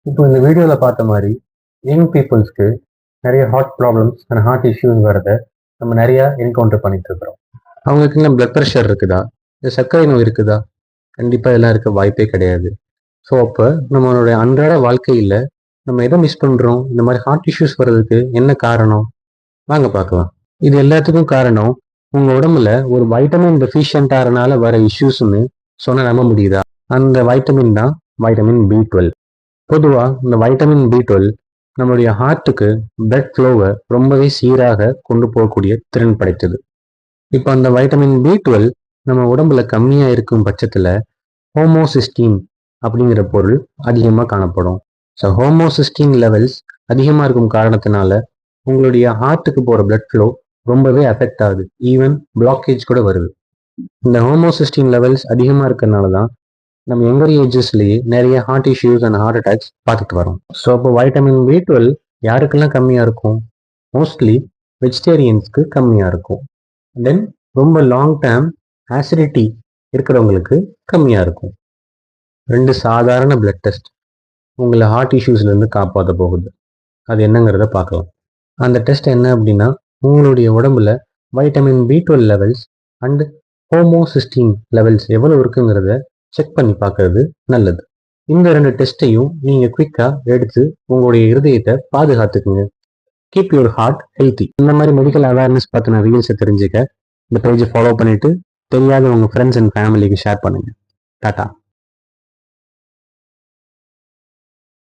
இப்போ இந்த வீடியோவில் பார்த்த மாதிரி யங் பீப்புள்ஸ்க்கு நிறைய heart problems and heart issues வரத நம்ம நிறையா என்கவுண்டர் பண்ணிட்டு இருக்கிறோம். அவங்களுக்கு என்ன பிளட் ப்ரெஷர் இருக்குதா, இல்லை சர்க்கரை நோய் இருக்குதா? கண்டிப்பாக இதெல்லாம் இருக்க வாய்ப்பே கிடையாது. ஸோ அப்போ நம்மளுடைய அன்றாட வாழ்க்கையில் நம்ம எதை மிஸ் பண்ணுறோம்? இந்த மாதிரி ஹார்ட் இஷ்யூஸ் வர்றதுக்கு என்ன காரணம்? வாங்க பார்க்கலாம். இது எல்லாத்துக்கும் காரணம் உங்கள் உடம்புல ஒரு வைட்டமின் டெஃபிஷியன்ட்டாகிறனால வர இஷ்யூஸ்ன்னு சொன்ன நம்ப முடியுதா? அந்த வைட்டமின் தான் வைட்டமின் B12. பொதுவாக இந்த வைட்டமின் B12 நம்மளுடைய ஹார்ட்டுக்கு பிளட் ஃப்ளோவை ரொம்பவே சீராக கொண்டு போகக்கூடிய திறன் படைத்தது. இப்போ அந்த வைட்டமின் B12 நம்ம உடம்புல கம்மியாக இருக்கும் பட்சத்தில் ஹோமோசிஸ்டீன் அப்படிங்கிற பொருள் அதிகமாக காணப்படும். ஸோ ஹோமோசிஸ்டீன் லெவல்ஸ் அதிகமாக இருக்கும் காரணத்தினால உங்களுடைய ஹார்ட்டுக்கு போகிற பிளட் ஃப்ளோ ரொம்பவே அஃபெக்ட் ஆகுது. ஈவன் பிளாக்கேஜ் கூட வருது. இந்த ஹோமோசிஸ்டீன் லெவல்ஸ் அதிகமாக இருக்கிறதுனால தான் நம்ம யங்கர் ஏஜஸ்லேயே நிறைய heart issues and heart attacks பார்த்துட்டு வரோம். ஸோ அப்போ வைட்டமின் B12 யாருக்கெல்லாம் கம்மியாக இருக்கும்? மோஸ்ட்லி வெஜிடேரியன்ஸ்க்கு கம்மியாக இருக்கும். தென் ரொம்ப லாங் டேர்ம் ஆசிடிட்டி இருக்கிறவங்களுக்கு கம்மியாக இருக்கும். 2 சாதாரண பிளட் டெஸ்ட் உங்களை ஹார்ட் இஷ்யூஸ்லேருந்து காப்பாற்ற போகுது. அது என்னங்கிறத பார்க்கலாம். அந்த டெஸ்ட் என்ன அப்படின்னா, உங்களுடைய உடம்புல vitamin B12 levels and homocysteine levels எவ்வளோ இருக்குங்கிறத செக் பண்ணி பார்க்கறது நல்லது. இந்த 2 டெஸ்ட்டையும் நீங்கள் குயிக்காக எடுத்து உங்களுடைய இருதயத்தை பாதுகாத்துக்குங்க. Keep your heart healthy. இந்த மாதிரி மெடிக்கல் அவேர்னஸ் பற்றின ரீல்ஸை தெரிஞ்சுக்க இந்த பேஜை ஃபாலோ பண்ணிட்டு தெரியாத உங்கள் ஃப்ரெண்ட்ஸ் அண்ட் ஃபேமிலிக்கு ஷேர் பண்ணுங்கள். டாட்டா.